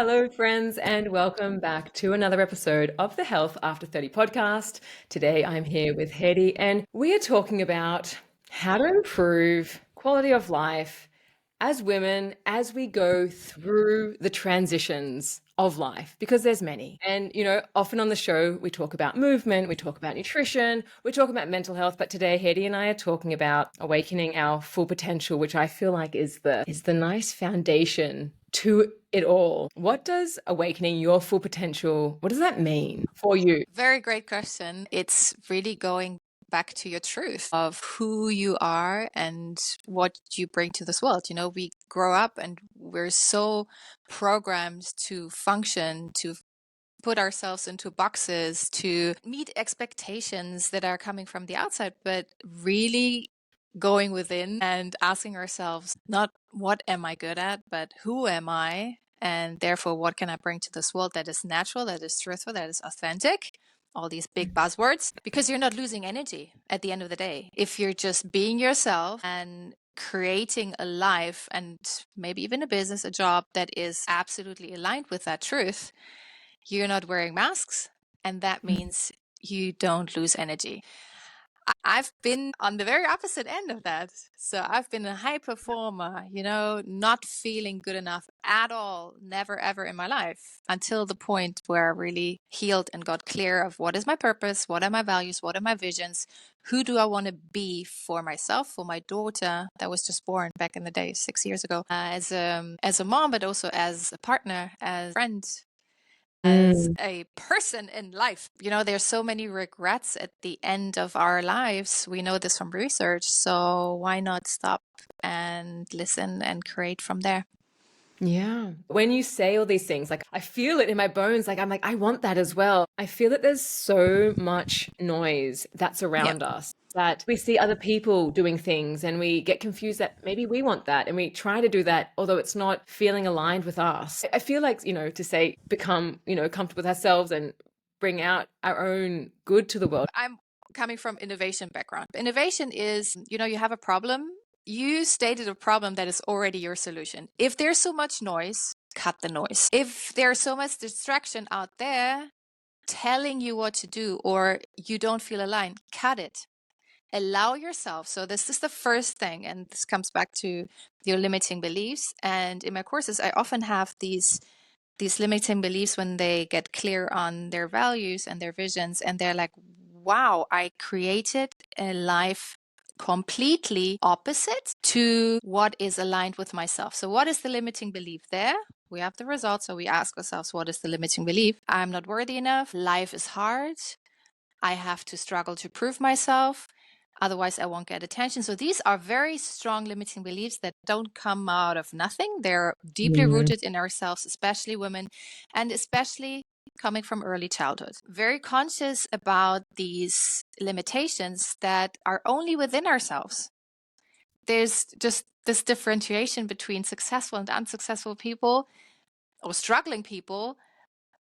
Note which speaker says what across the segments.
Speaker 1: Hello, friends, and welcome back to another episode of the Health After 30 podcast. Today, I'm here with Hedi, and we are talking about how to improve quality of life as women as we go through the transitions of life, because there's many. And, often on the show, we talk about movement, we talk about nutrition, we talk about mental health. But today, Hedi and I are talking about awakening our full potential, which I feel like is the nice foundation to it all. What does awakening your full potential, what does that mean for you?
Speaker 2: Very great question. It's really going back to your truth of who you are and what you bring to this world. We grow up and we're so programmed to function, to put ourselves into boxes, to meet expectations that are coming from the outside, but really going within and asking ourselves, not what am I good at, but who am I? And therefore, what can I bring to this world that is natural, that is truthful, that is authentic? All these big buzzwords, because you're not losing energy at the end of the day. If you're just being yourself and creating a life and maybe even a business, a job that is absolutely aligned with that truth, you're not wearing masks. And that means you don't lose energy. I've been on the very opposite end of that. So I've been a high performer, not feeling good enough at all, never ever in my life, until the point where I really healed and got clear of what is my purpose, what are my values, what are my visions, who do I want to be for myself, for my daughter that was just born back in the day, 6 years ago, as a mom, but also as a partner, as a friend, as a person in life. There's so many regrets at the end of our lives. We know this from research. So why not stop and listen and create from there?
Speaker 1: Yeah. When you say all these things, like I feel it in my bones, I'm like, I want that as well. I feel that there's so much noise that's
Speaker 2: Yeah.
Speaker 1: around us that we see other people doing things and we get confused that maybe we want that and we try to do that, although it's not feeling aligned with us. I feel like, to say become, comfortable with ourselves and bring out our own good to the world.
Speaker 2: I'm coming from innovation background. Innovation is, you have a problem. You stated a problem that is already your solution. If there's so much noise, cut the noise. If there's so much distraction out there telling you what to do or you don't feel aligned, cut it. Allow yourself. So this is the first thing, and this comes back to your limiting beliefs. And in my courses, I often have these limiting beliefs when they get clear on their values and their visions, and they're like, wow, I created a life completely opposite to what is aligned with myself. So what is the limiting belief there? We have the results. So we ask ourselves, what is the limiting belief? I'm not worthy enough. Life is hard. I have to struggle to prove myself. Otherwise, I won't get attention. So these are very strong limiting beliefs that don't come out of nothing. They're deeply rooted in ourselves, especially women, and especially coming from early childhood. Very conscious about these limitations that are only within ourselves. There's just this differentiation between successful and unsuccessful people or struggling people.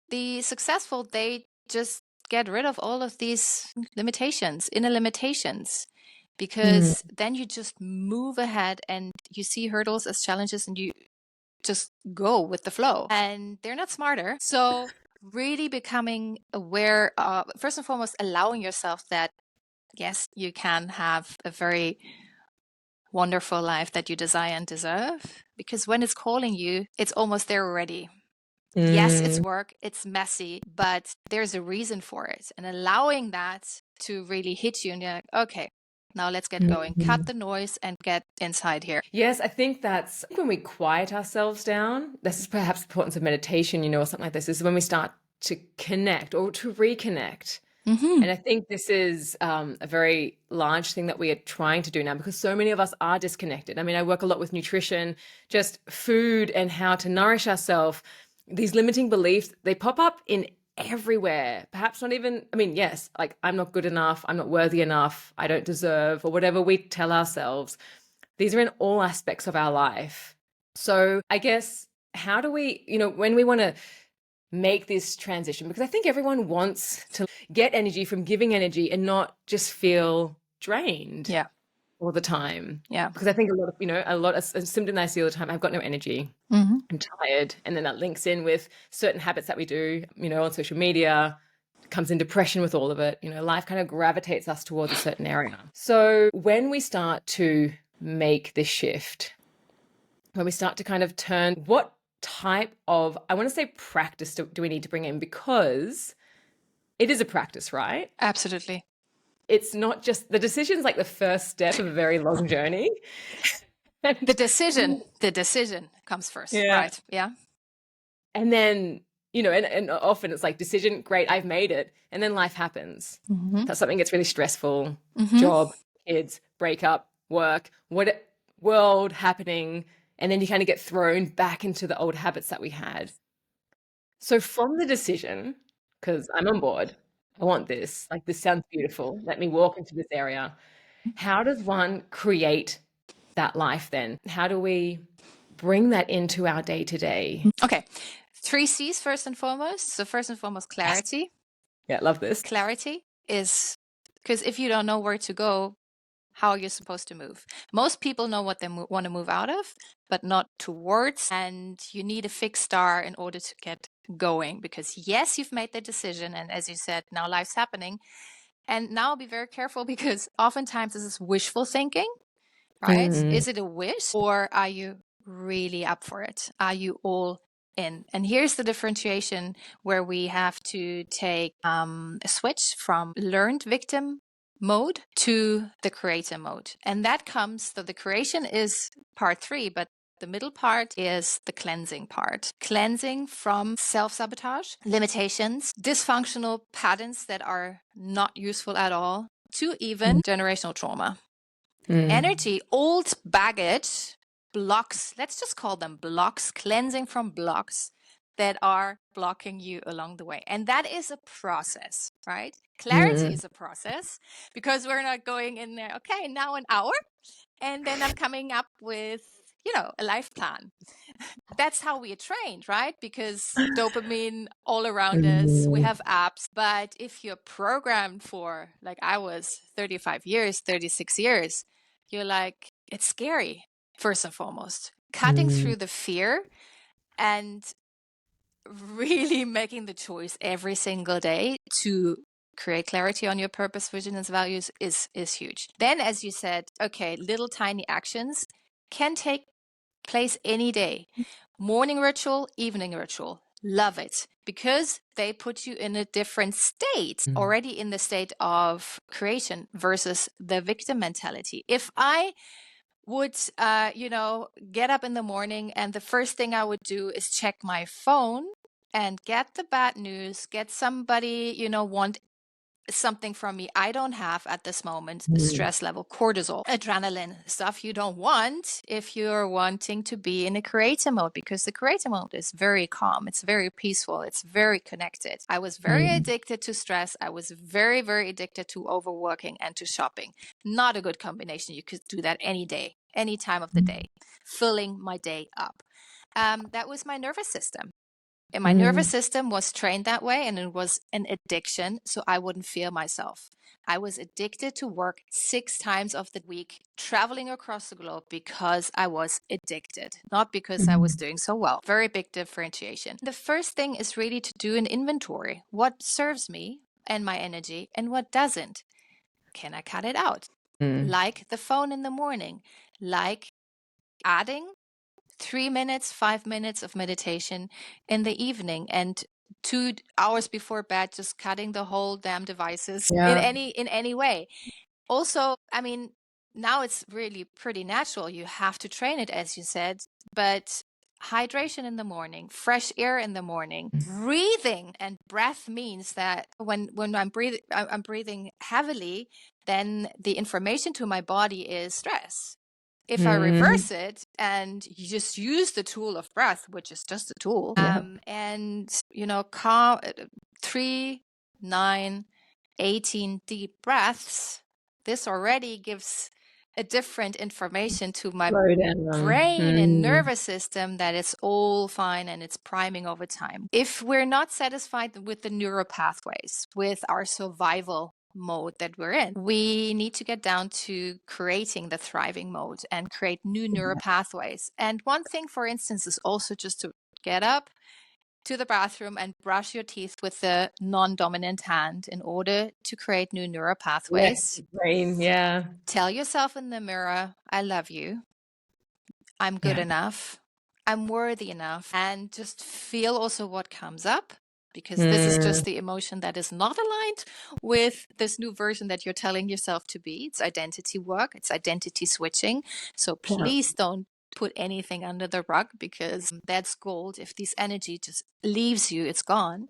Speaker 2: The successful, they just get rid of all of these limitations, inner limitations, because then you just move ahead and you see hurdles as challenges and you just go with the flow. And they're not smarter. So really becoming aware, first and foremost, allowing yourself that, yes, you can have a very wonderful life that you desire and deserve, because when it's calling you, it's almost there already. Yes, it's work, it's messy, but there's a reason for it. And allowing that to really hit you and you're like, okay, now let's get going. Cut the noise and get inside here.
Speaker 1: Yes, I think that's when we quiet ourselves down. This is perhaps the importance of meditation, or something like this, is when we start to connect or to reconnect. And I think this is a very large thing that we are trying to do now, because so many of us are disconnected. I mean, I work a lot with nutrition, just food and how to nourish ourselves. These limiting beliefs, they pop up in everywhere. Perhaps not even, yes, like I'm not good enough, I'm not worthy enough, I don't deserve, or whatever we tell ourselves. These are in all aspects of our life. So I guess, how do we, when we want to make this transition, because I think everyone wants to get energy from giving energy and not just feel drained.
Speaker 2: Yeah.
Speaker 1: all the time.
Speaker 2: Yeah.
Speaker 1: Because I think a symptom that I see all the time, I've got no energy.
Speaker 2: Mm-hmm.
Speaker 1: I'm tired. And then that links in with certain habits that we do, on social media, comes in depression with all of it. Life kind of gravitates us towards a certain area. So when we start to make this shift, when we start to kind of turn, what type of, I want to say practice do we need to bring in? Because it is a practice, right?
Speaker 2: Absolutely.
Speaker 1: It's not just, the decision's like the first step of a very long journey.
Speaker 2: The decision comes first,
Speaker 1: Yeah.
Speaker 2: right? Yeah.
Speaker 1: And then, and often it's like decision, great, I've made it. And then life happens.
Speaker 2: Mm-hmm.
Speaker 1: That something gets really stressful,
Speaker 2: Mm-hmm.
Speaker 1: job, kids, breakup, work, world happening. And then you kind of get thrown back into the old habits that we had. So from the decision, because I'm on board, I want this, like this sounds beautiful, let me walk into this area. How does one create that life then? How do we bring that into our day to day?
Speaker 2: Okay. 3 C's first and foremost. So first and foremost, clarity.
Speaker 1: Yeah, I love this.
Speaker 2: Clarity is because if you don't know where to go, how are you supposed to move? Most people know what they want to move out of, but not towards. And you need a fixed star in order to get going because yes, you've made the decision. And as you said, now life's happening. And now be very careful because oftentimes this is wishful thinking, right? Is it a wish or are you really up for it? Are you all in? And here's the differentiation where we have to take a switch from learned victim mode to the creator mode. And that comes, so the creation is part 3, but the middle part is the cleansing part. Cleansing from self-sabotage, limitations, dysfunctional patterns that are not useful at all, to even generational trauma. Energy, old baggage, blocks, let's just call them blocks, cleansing from blocks that are blocking you along the way. And that is a process, right? Clarity is a process because we're not going in there, okay, now an hour, and then I'm coming up with, a life plan. That's how we are trained, right? Because dopamine all around us, we have apps. But if you're programmed for, like I was 35 years, 36 years, you're like, it's scary, first and foremost. Cutting through the fear and really making the choice every single day to create clarity on your purpose, vision, and values is huge. Then, as you said, okay, little tiny actions can take place any day. Morning ritual, evening ritual. Love it because they put you in a different state, already in the state of creation versus the victim mentality. If I would, get up in the morning and the first thing I would do is check my phone and get the bad news, get somebody, want something from me I don't have at this moment, stress level, cortisol, adrenaline, stuff you don't want if you're wanting to be in a creator mode, because the creator mode is very calm, it's very peaceful, it's very connected. I was very addicted to stress. I was very, very addicted to overworking and to shopping. Not a good combination. You could do that any day, any time of the day, filling my day up. That was my nervous system. And my nervous system was trained that way, and it was an addiction, so I wouldn't feel myself. I was addicted to work 6 times of the week, traveling across the globe because I was addicted, not because I was doing so well. Very big differentiation. The first thing is really to do an inventory. What serves me and my energy and what doesn't? Can I cut it out? Like the phone in the morning, like adding 3 minutes, 5 minutes of meditation in the evening, and 2 hours before bed, just cutting the whole damn devices in any way. Also, I mean, now it's really pretty natural. You have to train it, as you said, but hydration in the morning, fresh air in the morning, breathing, and breath means that when I'm breathing heavily, then the information to my body is stress. If I reverse it and you just use the tool of breath, which is just a tool, and, calm, 3, 9, 18 deep breaths, this already gives a different information to my brain and nervous system that it's all fine and it's priming over time. If we're not satisfied with the neural pathways, with our survival mode that we're in. We need to get down to creating the thriving mode and create new neural pathways. And one thing, for instance, is also just to get up to the bathroom and brush your teeth with the non-dominant hand in order to create new neural pathways.
Speaker 1: Brain, yeah.
Speaker 2: Tell yourself in the mirror, I love you. I'm good enough. I'm worthy enough. And just feel also what comes up, because this is just the emotion that is not aligned with this new version that you're telling yourself to be. It's identity work. It's identity switching. So please don't put anything under the rug, because that's gold. If this energy just leaves you, it's gone.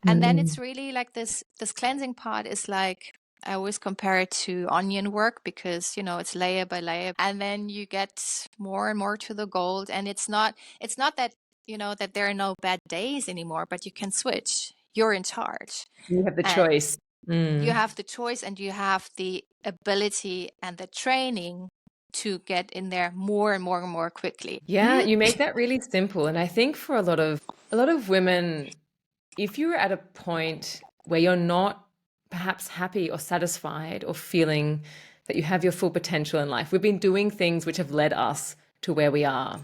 Speaker 2: And then it's really like this cleansing part is like, I always compare it to onion work, because, it's layer by layer, and then you get more and more to the gold. And it's not that, that there are no bad days anymore, but you can switch. You're in charge.
Speaker 1: You have the choice.
Speaker 2: You have the choice, and you have the ability and the training to get in there more and more and more quickly.
Speaker 1: Yeah, you make that really simple. And I think for a lot of women, if you're at a point where you're not perhaps happy or satisfied or feeling that you have your full potential in life, we've been doing things which have led us to where we are.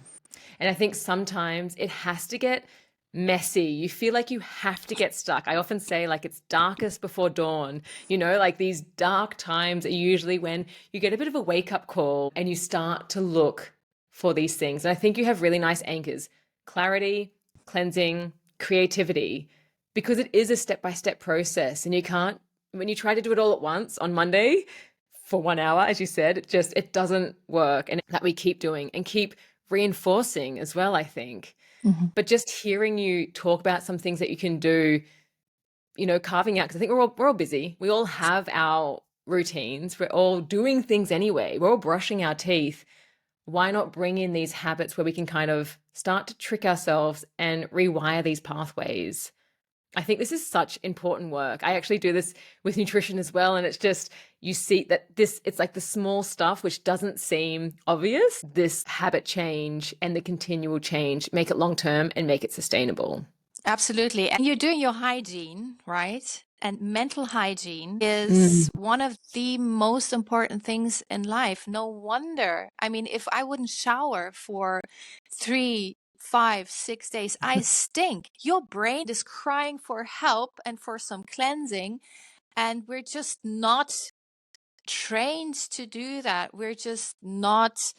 Speaker 1: And I think sometimes it has to get messy. You feel like you have to get stuck. I often say, like, it's darkest before dawn. Like these dark times are usually when you get a bit of a wake-up call and you start to look for these things. And I think you have really nice anchors: clarity, cleansing, creativity, because it is a step-by-step process. And you can't, when you try to do it all at once on Monday for 1 hour, as you said, it doesn't work. And that we keep doing and keep reinforcing as well, I think. But just hearing you talk about some things that you can do, carving out, because I think we're all busy. We all have our routines. We're all doing things anyway. We're all brushing our teeth. Why not bring in these habits where we can kind of start to trick ourselves and rewire these pathways? I think this is such important work. I actually do this with nutrition as well. And it's just, you see that it's like the small stuff which doesn't seem obvious. This habit change and the continual change, make it long-term and make it sustainable.
Speaker 2: Absolutely. And you're doing your hygiene, right? And mental hygiene is one of the most important things in life. No wonder. I mean, if I wouldn't shower for 3, 5, 6 days, I stink. Your brain is crying for help and for some cleansing. And we're just not trained to do that. We're just not,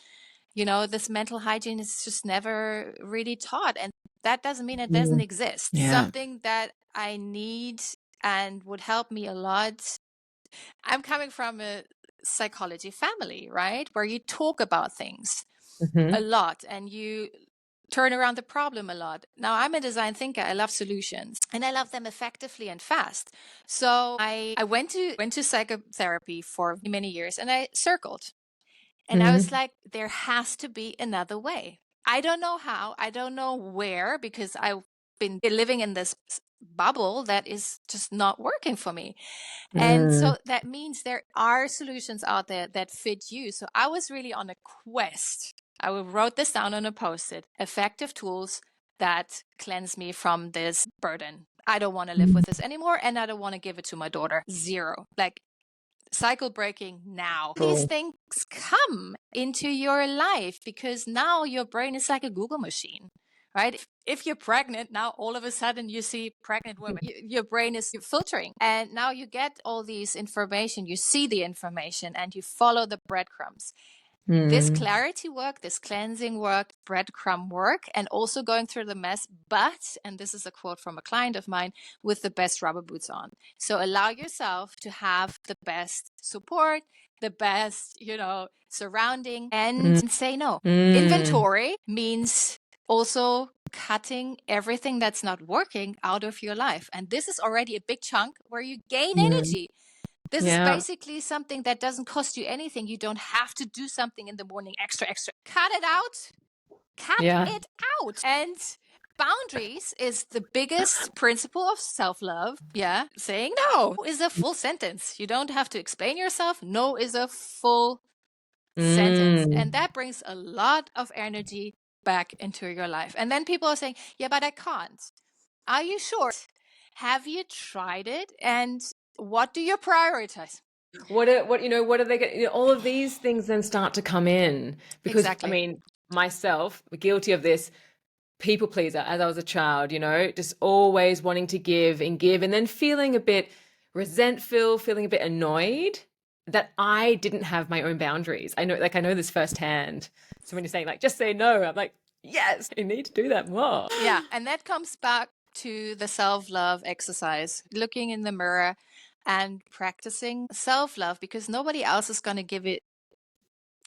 Speaker 2: this mental hygiene is just never really taught. And that doesn't mean it doesn't exist. Something that I need and would help me a lot. I'm coming from a psychology family, right? Where you talk about things a lot and you turn around the problem a lot. Now, I'm a design thinker. I love solutions and I love them effectively and fast. So I went to psychotherapy for many years and I circled. And I was like, there has to be another way. I don't know how, I don't know where, because I've been living in this bubble that is just not working for me. And so that means there are solutions out there that fit you. So I was really on a quest. I wrote this down on a post-it: effective tools that cleanse me from this burden. I don't want to live with this anymore, and I don't want to give it to my daughter. Zero. Like, cycle breaking now.
Speaker 1: Cool.
Speaker 2: These things come into your life because now your brain is like a Google machine, right? If you're pregnant, now all of a sudden you see pregnant women, your brain is filtering, and now you get all these information, you see the information and you follow the breadcrumbs. This clarity work, this cleansing work, breadcrumb work, and also going through the mess, but, and this is a quote from a client of mine, with the best rubber boots on. So allow yourself to have the best support, the best, surrounding, and say no. Inventory means also cutting everything that's not working out of your life. And this is already a big chunk where you gain energy. This is basically something that doesn't cost you anything. You don't have to do something in the morning extra. Cut it out. Cut it out. And boundaries is the biggest principle of self-love. Yeah. Saying no is a full sentence. You don't have to explain yourself. No is a full sentence. And that brings a lot of energy back into your life. And then people are saying, yeah, but I can't. Are you sure? Have you tried it? And What do you prioritize?
Speaker 1: What are they going, all of these things then start to come in because I
Speaker 2: Exactly.
Speaker 1: mean, myself, guilty of this people pleaser as I was a child, just always wanting to give and give and then feeling a bit resentful, feeling a bit annoyed that I didn't have my own boundaries. I know this firsthand. So when you're saying like, just say no, I'm like, yes, I need to do that more.
Speaker 2: Yeah. And that comes back to the self-love exercise, looking in the mirror and practicing self-love, because nobody else is going to give it.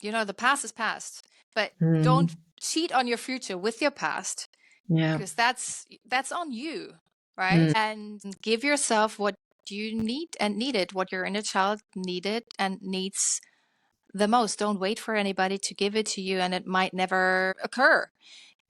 Speaker 2: The past is past, but don't cheat on your future with your past,
Speaker 1: Yeah.
Speaker 2: because that's on you, right? And give yourself what you need and needed, what your inner child needed and needs the most. Don't wait for anybody to give it to you, and it might never occur.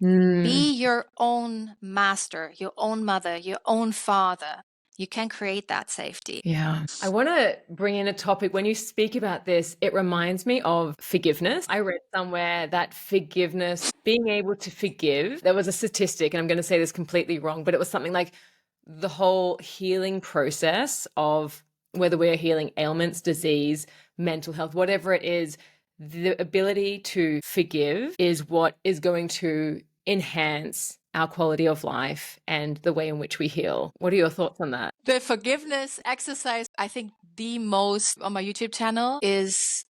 Speaker 2: Be your own master, your own mother, your own father. You can create that safety.
Speaker 1: Yeah. I want to bring in a topic. When you speak about this, it reminds me of forgiveness. I read somewhere that forgiveness, being able to forgive, there was a statistic, and I'm going to say this completely wrong, but it was something like the whole healing process of whether we're healing ailments, disease, mental health, whatever it is, the ability to forgive is what is going to enhance our quality of life and the way in which we heal. What are your thoughts on that?
Speaker 2: The forgiveness exercise, I think the most on my YouTube channel is,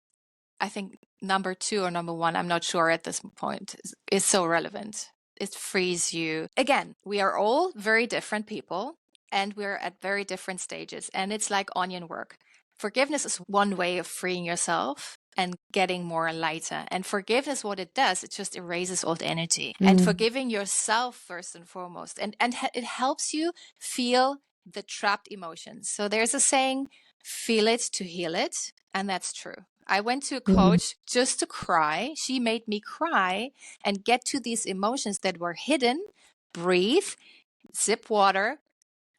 Speaker 2: I think, number 2 or number 1. I'm not sure at this point. Is so relevant. It frees you. Again, we are all very different people and we're at very different stages. And it's like onion work. Forgiveness is one way of freeing yourself and getting more lighter. And forgiveness, what it does, it just erases old energy. And forgiving yourself first and foremost. And it helps you feel the trapped emotions. So there's a saying, feel it to heal it. And that's true. I went to a coach just to cry. She made me cry and get to these emotions that were hidden, breathe, sip water,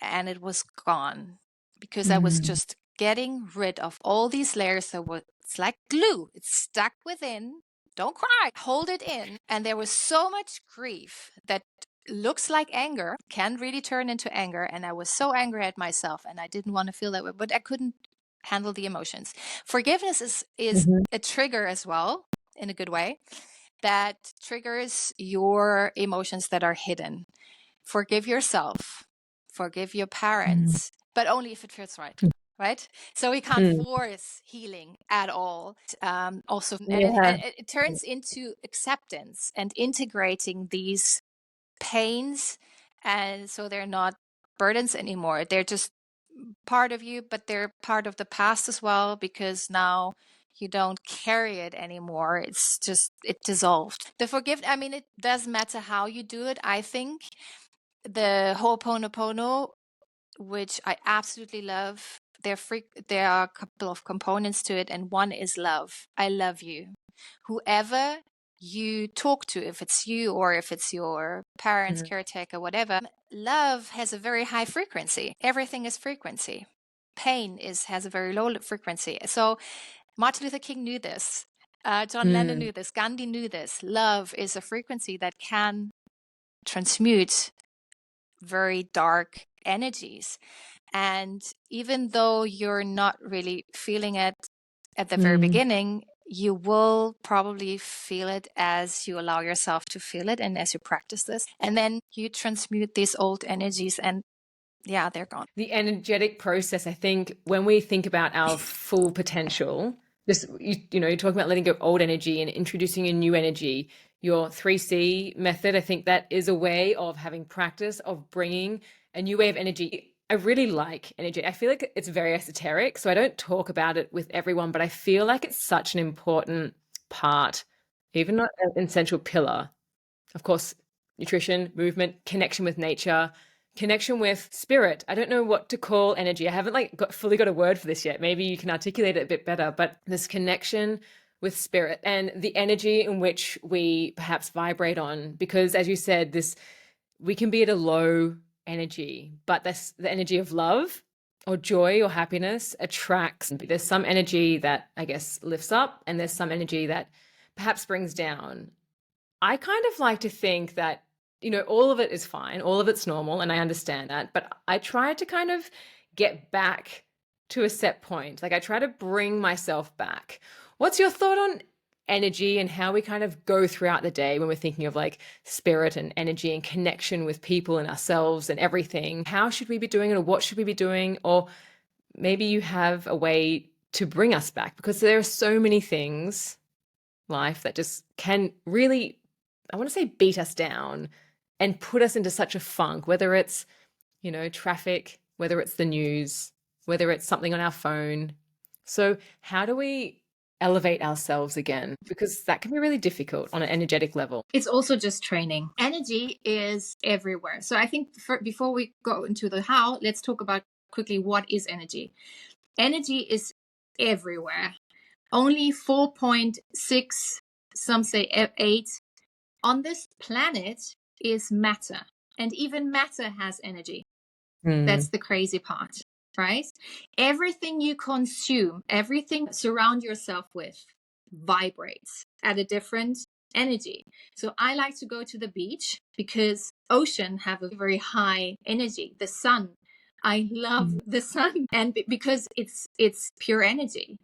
Speaker 2: and it was gone because I was just getting rid of all these layers that were, it's like glue. It's stuck within. Don't cry. Hold it in. And there was so much grief that looks like anger, can really turn into anger. And I was so angry at myself and I didn't want to feel that way, but I couldn't handle the emotions. Forgiveness is a trigger as well, in a good way, that triggers your emotions that are hidden. Forgive yourself, forgive your parents, but only if it feels right. Right? So we can't force healing at all. Also, and it turns into acceptance and integrating these pains. And so they're not burdens anymore. They're just part of you, but they're part of the past as well, because now you don't carry it anymore. It's just, it dissolved. The forgiveness, I mean, it doesn't matter how you do it. I think the Ho'oponopono, which I absolutely love, there are a couple of components to it, and one is love. I love you. Whoever you talk to, if it's you or if it's your parents, caretaker, whatever, love has a very high frequency. Everything is frequency. Pain has a very low frequency. So Martin Luther King knew this. John Lennon knew this. Gandhi knew this. Love is a frequency that can transmute very dark energies. And even though you're not really feeling it at the very beginning, you will probably feel it as you allow yourself to feel it and as you practice this. And then you transmute these old energies and yeah, they're gone.
Speaker 1: The energetic process, I think, when we think about our full potential, just, you're talking about letting go of old energy and introducing a new energy. Your 3C method, I think that is a way of having practice of bringing a new way of energy. I really like energy. I feel like it's very esoteric, so I don't talk about it with everyone, but I feel like it's such an important part, even not an essential pillar. Of course, nutrition, movement, connection with nature, connection with spirit. I don't know what to call energy. I haven't fully got a word for this yet. Maybe you can articulate it a bit better, but this connection with spirit and the energy in which we perhaps vibrate on, because as you said, we can be at a low energy, but that's the energy of love or joy or happiness attracts. There's some energy that I guess lifts up and there's some energy that perhaps brings down. I kind of like to think that, all of it is fine, all of it's normal, and I understand that. But I try to kind of get back to a set point. Like I try to bring myself back. What's your thought on energy and how we kind of go throughout the day when we're thinking of like spirit and energy and connection with people and ourselves and everything? How should we be doing it, or what should we be doing? Or maybe you have a way to bring us back, because there are so many things life that just can really, I want to say, beat us down and put us into such a funk, whether it's, traffic, whether it's the news, whether it's something on our phone. So how do we elevate ourselves again? Because that can be really difficult on an energetic level.
Speaker 3: It's also just training. Energy is everywhere. So I think before we go into the how, let's talk about quickly what is energy. Energy is everywhere. Only 4.6, some say 8, on this planet is matter. And even matter has energy. That's the crazy part, right? Everything you consume, everything surround yourself with vibrates at a different energy. So I like to go to the beach because ocean have a very high energy. The sun, I love the sun, and because it's pure energy.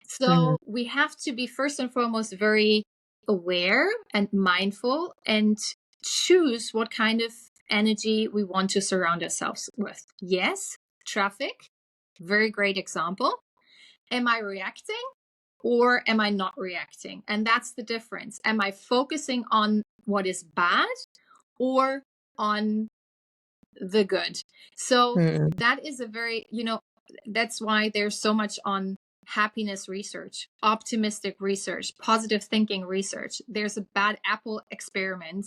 Speaker 3: So we have to be first and foremost very aware and mindful and choose what kind of energy we want to surround ourselves with. Yes, traffic, very great example. Am I reacting or am I not reacting? And that's the difference. Am I focusing on what is bad or on the good? So that is a very, that's why there's so much on happiness research, optimistic research, positive thinking research. There's a bad apple experiment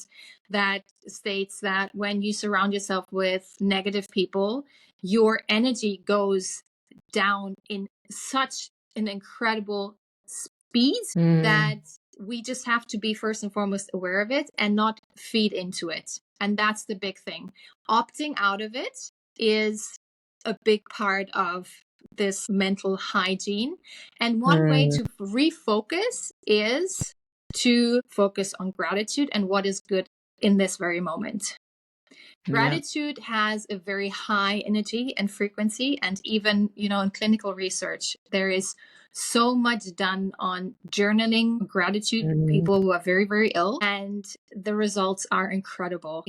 Speaker 3: that states that when you surround yourself with negative people, your energy goes down in such an incredible speed that we just have to be first and foremost aware of it and not feed into it. And that's the big thing. Opting out of it is a big part of this mental hygiene. And one way to refocus is to focus on gratitude and what is good in this very moment. Gratitude has a very high energy and frequency. And even, in clinical research, there is so much done on journaling gratitude, people who are very, very ill, and the results are incredible.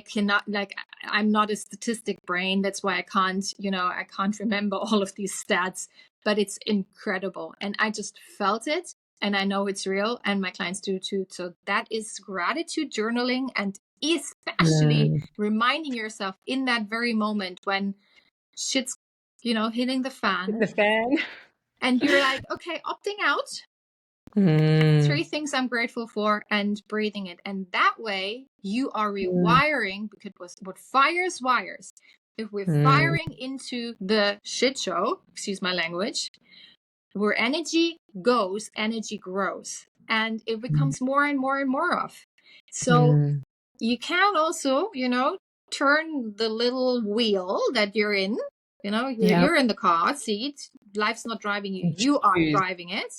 Speaker 3: I'm not a statistic brain. That's why I can't remember all of these stats, but it's incredible. And I just felt it, and I know it's real, and my clients do too. So that is gratitude journaling, and especially reminding yourself in that very moment when shit's, hitting the fan. And you're like, okay, opting out. 3 things I'm grateful for, and breathing it. And that way you are rewiring, because what fires wires. If we're firing into the shit show, excuse my language, where energy goes, energy grows. And it becomes more and more and more of. So you can also, turn the little wheel that you're in. You're in the car seat. Life's not driving you. You are driving it.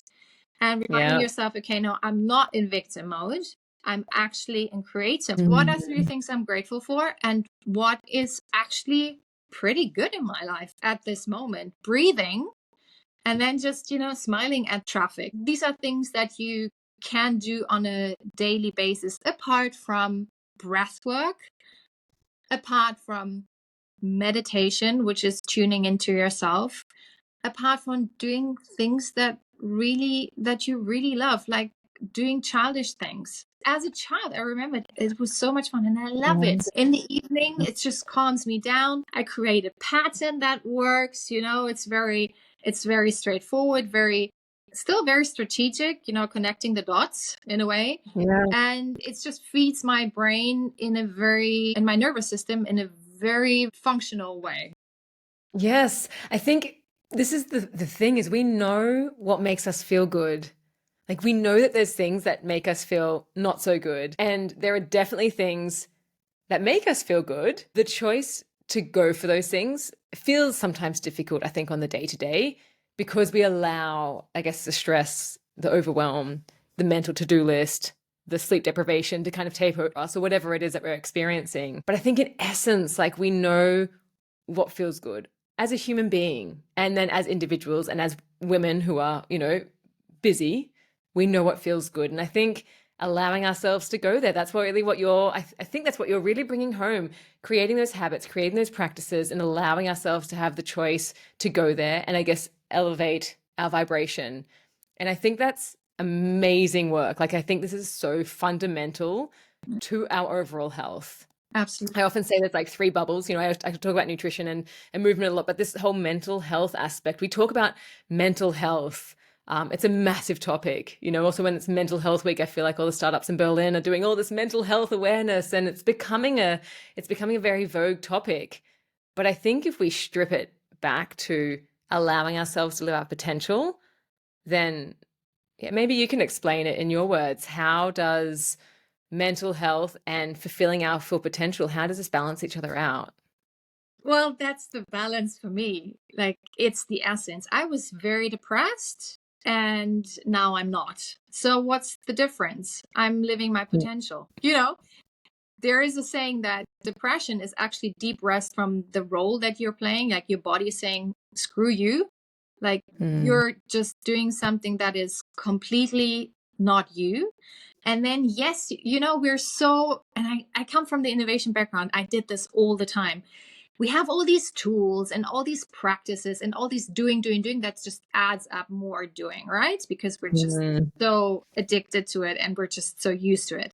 Speaker 3: And reminding yourself, okay, no, I'm not in victim mode. I'm actually in creative. What are 3 things I'm grateful for? And what is actually pretty good in my life at this moment? Breathing. And then just, smiling at traffic. These are things that you can do on a daily basis, apart from breath work, apart from meditation, which is tuning into yourself, apart from doing things that you really love, like doing childish things. As a child, I remember it was so much fun, and I love it. In the evening, it just calms me down. I create a pattern that works. It's very straightforward, still very strategic, connecting the dots in a way. And it just feeds my brain and my nervous system in a very functional way.
Speaker 1: Yes, I think this is the thing, is we know what makes us feel good. Like we know that there's things that make us feel not so good. And there are definitely things that make us feel good. The choice to go for those things feels sometimes difficult, I think, on the day-to-day, because we allow, I guess, the stress, the overwhelm, the mental to-do list, the sleep deprivation to kind of take over us, or whatever it is that we're experiencing. But I think in essence, like we know what feels good. as a human being, and then as individuals and as women who are, busy, we know what feels good. And I think allowing ourselves to go there, that's really what I think that's what you're really bringing home, creating those habits, creating those practices, and allowing ourselves to have the choice to go there and I guess elevate our vibration. And I think that's amazing work. Like, I think this is so fundamental to our overall health.
Speaker 3: Absolutely.
Speaker 1: I often say there's like three bubbles. I talk about nutrition and movement a lot, but this whole mental health aspect, we talk about mental health. It's a massive topic. Also when it's Mental Health Week, I feel like all the startups in Berlin are doing all this mental health awareness, and it's becoming a very vogue topic. But I think if we strip it back to allowing ourselves to live our potential, then maybe you can explain it in your words. How does mental health and fulfilling our full potential, how does this balance each other out?
Speaker 3: Well, that's the balance for me. Like, it's the essence. I was very depressed and now I'm not. So what's the difference? I'm living my potential. There is a saying that depression is actually deep rest from the role that you're playing. Like, your body is saying, screw you. Like, you're just doing something that is completely not you. And then, yes, we're so, and I come from the innovation background. I did this all the time. We have all these tools and all these practices and all these doing that just adds up more doing, right? Because we're just so addicted to it and we're just so used to it.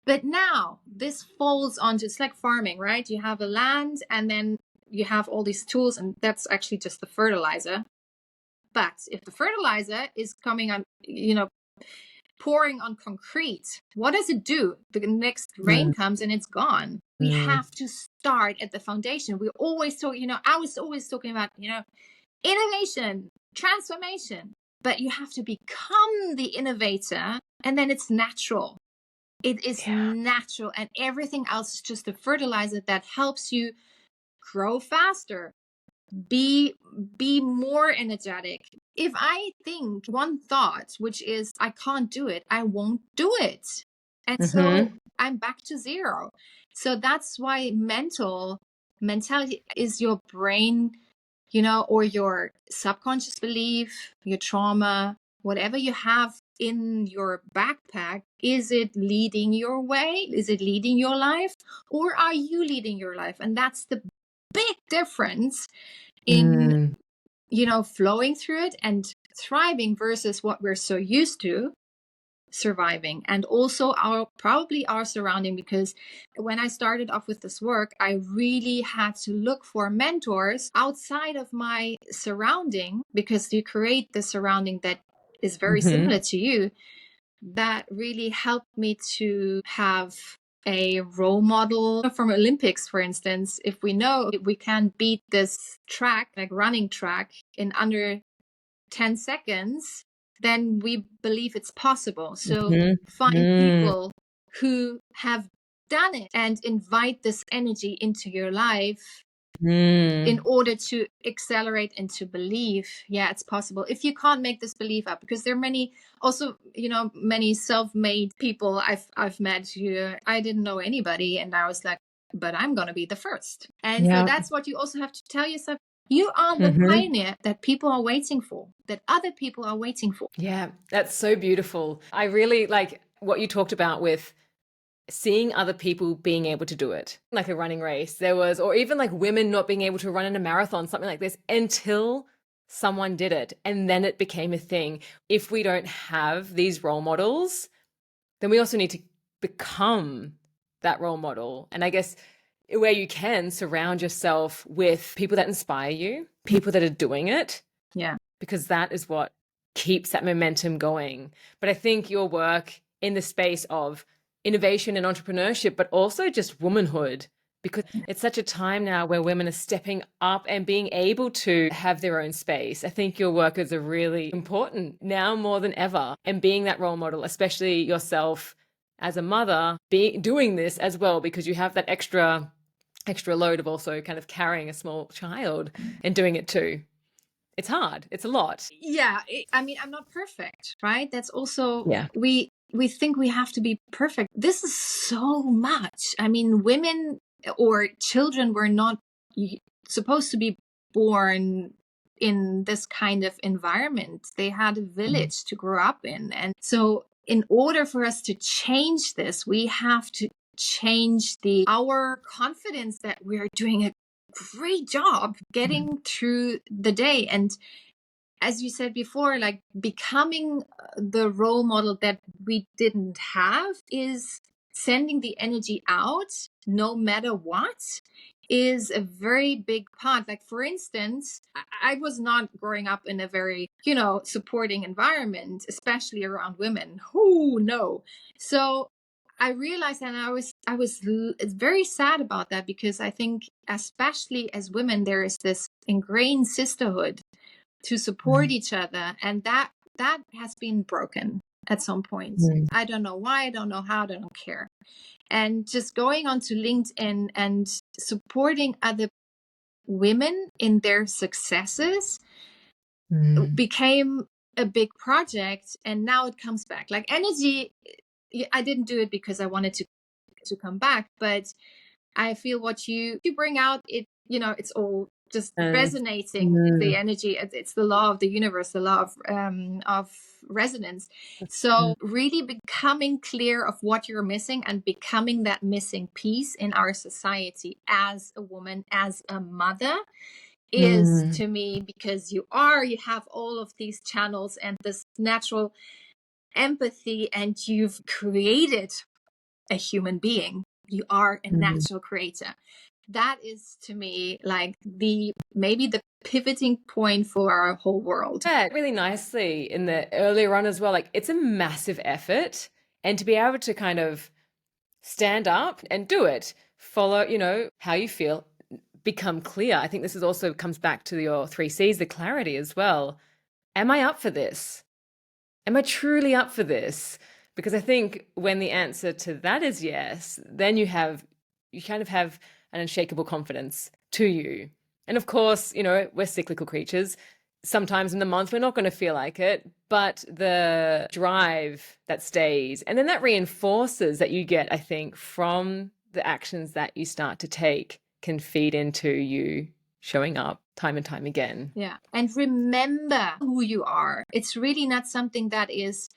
Speaker 3: But now this falls onto, it's like farming, right? You have a land and then you have all these tools, and that's actually just the fertilizer. But if the fertilizer is coming on, pouring on concrete, what does it do? The next rain comes and it's gone. We have to start at the foundation. We always talk, I was always talking about, innovation, transformation, but you have to become the innovator, and then it's natural. It is natural, and everything else is just a fertilizer that helps you grow faster, be more energetic. If I think one thought, which is I can't do it, I won't do it. And so I'm back to zero. So that's why mentality is your brain, or your subconscious belief, your trauma, whatever you have in your backpack. Is it leading your way? Is it leading your life? Or are you leading your life? And that's the big difference in flowing through it and thriving versus what we're so used to, surviving. And also probably our surrounding, because when I started off with this work, I really had to look for mentors outside of my surrounding, because you create the surrounding that is very similar to you. That really helped me to have a role model from Olympics, for instance. If we know we can beat this track, like running track, in under 10 seconds, then we believe it's possible. So find people who have done it and invite this energy into your life in order to accelerate and to believe, it's possible. If you can't make this belief up, because there are many self-made people I've met who I didn't know anybody, and I was like, but I'm going to be the first. And so that's what you also have to tell yourself. You are the pioneer that people are waiting for, that other people are waiting for.
Speaker 1: Yeah, that's so beautiful. I really like what you talked about with seeing other people being able to do it, like a running race. Or even like women not being able to run in a marathon, something like this, until someone did it. And then it became a thing. If we don't have these role models, then we also need to become that role model. And I guess where you can surround yourself with people that inspire you, people that are doing it.
Speaker 3: Yeah.
Speaker 1: Because that is what keeps that momentum going. But I think your work in the space of innovation and entrepreneurship, but also just womanhood, because it's such a time now where women are stepping up and being able to have their own space. I think your work is really important now more than ever, and being that role model, especially yourself as a mother, doing this as well, because you have that extra load of also kind of carrying a small child and doing it too. It's hard. It's a lot.
Speaker 3: Yeah. I'm not perfect, right? That's also, we think we have to be perfect. This is so much. Women or children were not supposed to be born in this kind of environment. They had a village to grow up in. And so in order for us to change this, we have to change our confidence that we're doing a great job getting through the day. And as you said before, like becoming the role model that we didn't have is sending the energy out no matter what is a very big part. Like, for instance, I was not growing up in a very, supporting environment, especially around women. Who no. So I realized, and I was very sad about that, because I think especially as women, there is this ingrained sisterhood to support each other, and that has been broken at some point. I don't know why, I don't know how, I don't care. And just going onto LinkedIn and supporting other women in their successes became a big project, and now it comes back. Like energy, I didn't do it because I wanted to come back, but I feel what you bring out, it's all just resonating. The energy, it's the law of the universe, the law of resonance. So really becoming clear of what you're missing and becoming that missing piece in our society as a woman, as a mother, is to me, because you have all of these channels and this natural empathy, and you've created a human being. You are a natural creator. That is, to me, like maybe the pivoting point for our whole world.
Speaker 1: Yeah, really nicely in the earlier on as well. Like, it's a massive effort, and to be able to kind of stand up and do it, follow, how you feel, become clear. I think this is also comes back to your 3 C's, the clarity as well. Am I up for this? Am I truly up for this? Because I think when the answer to that is yes, then you kind of have an unshakable confidence to you. And of course, we're cyclical creatures. Sometimes in the month, we're not going to feel like it, but the drive that stays, and then that reinforces that you get, I think, from the actions that you start to take, can feed into you showing up time and time again.
Speaker 3: Yeah. And remember who you are. It's really not something that is,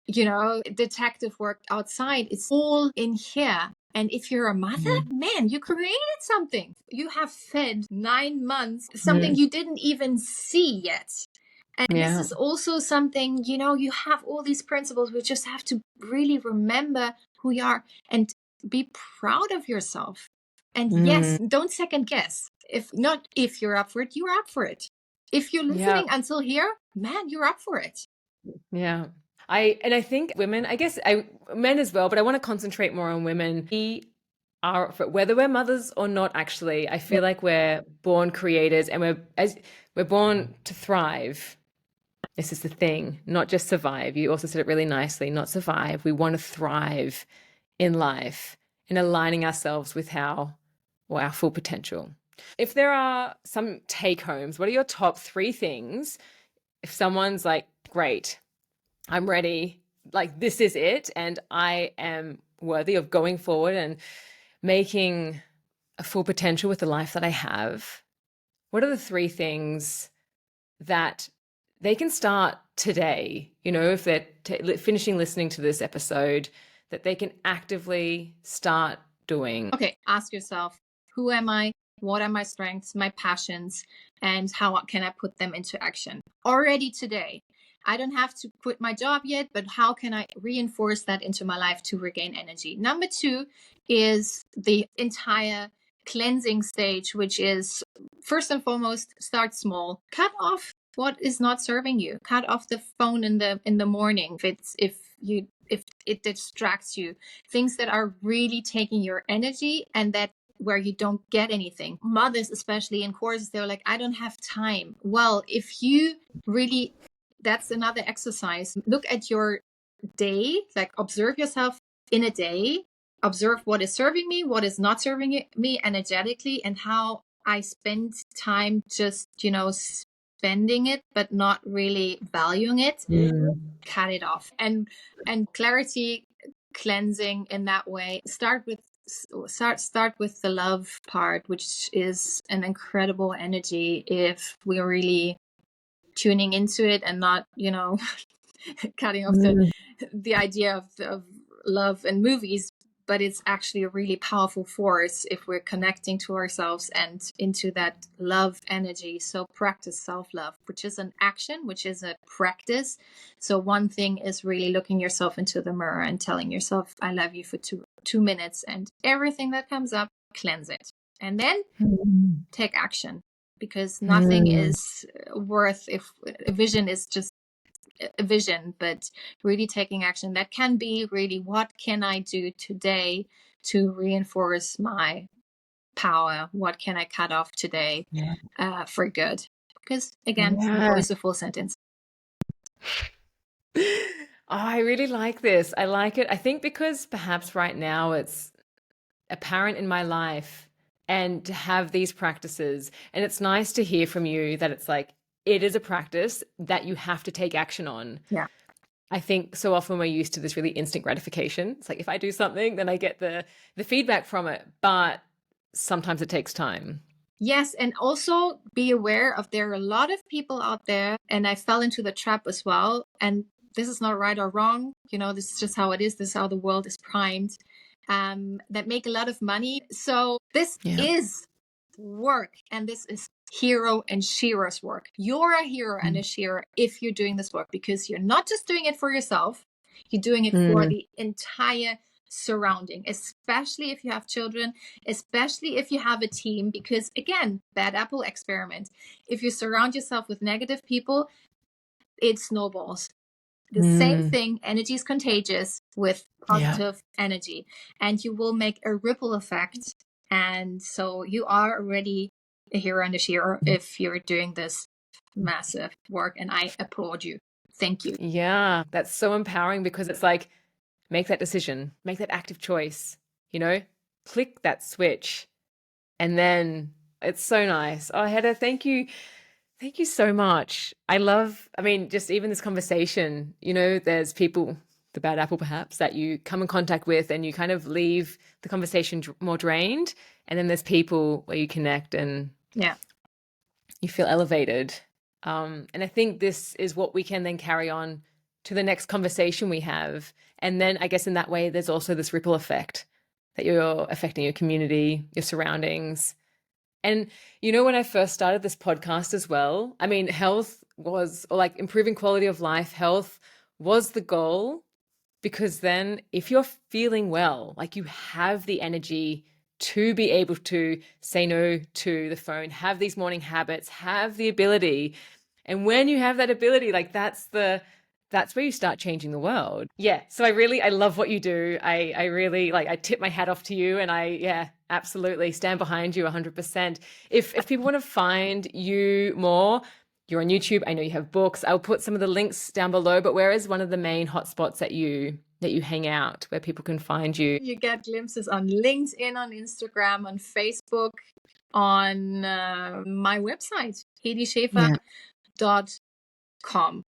Speaker 3: detective work outside. It's all in here. And if you're a mother, man, you created something. You have fed 9 months, something you didn't even see yet. And this is also something, you have all these principles. We just have to really remember who you are and be proud of yourself. And yes, don't second guess. If you're up for it, you're up for it. If you're listening until here, man, you're up for it.
Speaker 1: Yeah. I think women, I guess men as well, but I want to concentrate more on women. We are, whether we're mothers or not, actually, I feel like we're born creators, and we're born to thrive. This is the thing, not just survive. You also said it really nicely, not survive. We want to thrive in life, in aligning ourselves with our full potential. If there are some take homes, what are your top 3 things? If someone's like, great, I'm ready, like this is it, and I am worthy of going forward and making a full potential with the life that I have, what are the 3 things that they can start today, if they're finishing listening to this episode, that they can actively start doing?
Speaker 3: Okay, ask yourself, who am I? What are my strengths, my passions, and how can I put them into action already today? I don't have to quit my job yet, but how can I reinforce that into my life to regain energy? Number 2 is the entire cleansing stage, which is, first and foremost, start small. Cut off what is not serving you. Cut off the phone in the morning if it distracts you. Things that are really taking your energy and that where you don't get anything. Mothers, especially in courses, they're like, I don't have time. Well, if you really, that's another exercise. Look at your day, like observe yourself in a day, observe what is serving me, what is not serving me energetically, and how I spend time just, spending it, but not really valuing it. Cut it off. And clarity cleansing in that way. Start with start with the love part, which is an incredible energy if we're really tuning into it and not, cutting off the idea of love and movies. But it's actually a really powerful force if we're connecting to ourselves and into that love energy. So practice self-love, which is an action, which is a practice. So one thing is really looking yourself into the mirror and telling yourself, I love you for 2 minutes, and everything that comes up, cleanse it. And then take action, because nothing is worth if a vision is just a vision, but really taking action. That can be really, what can I do today to reinforce my power? What can I cut off today for good? Because again, no is a full sentence.
Speaker 1: Oh, I really like this. I like it. I think because perhaps right now it's apparent in my life, and to have these practices, and it's nice to hear from you that it's like, it is a practice that you have to take action on.
Speaker 3: Yeah.
Speaker 1: I think so often we're used to this really instant gratification. It's like, if I do something, then I get the feedback from it. But sometimes it takes time.
Speaker 3: Yes, and also be aware of, there are a lot of people out there, and I fell into the trap as well. And this is not right or wrong. This is just how it is. This is how the world is primed, that make a lot of money. So this is work, and this is hero and shearer's work. You're a hero and a shearer if you're doing this work, because you're not just doing it for yourself, you're doing it for the entire surrounding, especially if you have children, especially if you have a team, because again, bad apple experiment. If you surround yourself with negative people, it snowballs. The same thing, energy is contagious with positive energy, and you will make a ripple effect. And so you are already a hero and a shearer if you're doing this massive work, and I applaud you. Thank you.
Speaker 1: Yeah, that's so empowering, because it's like, make that decision, make that active choice, click that switch. And then it's so nice. Oh, Hedi, thank you. Thank you so much. Just even this conversation, there's people, the bad apple perhaps, that you come in contact with and you kind of leave the conversation more drained. And then there's people where you connect and you feel elevated. And I think this is what we can then carry on to the next conversation we have. And then I guess in that way, there's also this ripple effect that you're affecting your community, your surroundings. And, when I first started this podcast as well, health was, or like improving quality of life, health was the goal, because then if you're feeling well, like you have the energy to be able to say no to the phone, have these morning habits, have the ability. And when you have that ability, like that's where you start changing the world. Yeah. So I love what you do. I really I tip my hat off to you, and I absolutely stand behind you 100%. If people want to find you more, you're on YouTube. I know you have books. I'll put some of the links down below, but where is one of the main hotspots that you hang out, where people can find you?
Speaker 3: You get glimpses on LinkedIn, on Instagram, on Facebook, on my website, hedischaefer.com.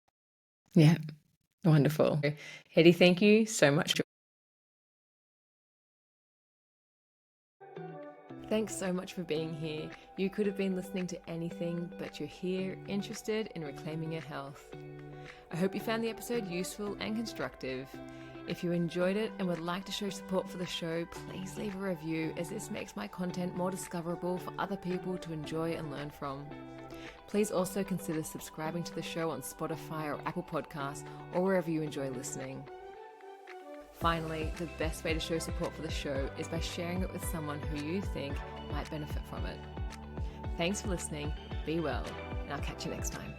Speaker 1: Yeah. Wonderful. Hedi, thank you so much. Thanks so much for being here. You could have been listening to anything, but you're here, interested in reclaiming your health. I hope you found the episode useful and constructive. If you enjoyed it and would like to show support for the show, please leave a review, as this makes my content more discoverable for other people to enjoy and learn from. Please also consider subscribing to the show on Spotify or Apple Podcasts, or wherever you enjoy listening. Finally, the best way to show support for the show is by sharing it with someone who you think might benefit from it. Thanks for listening, be well, and I'll catch you next time.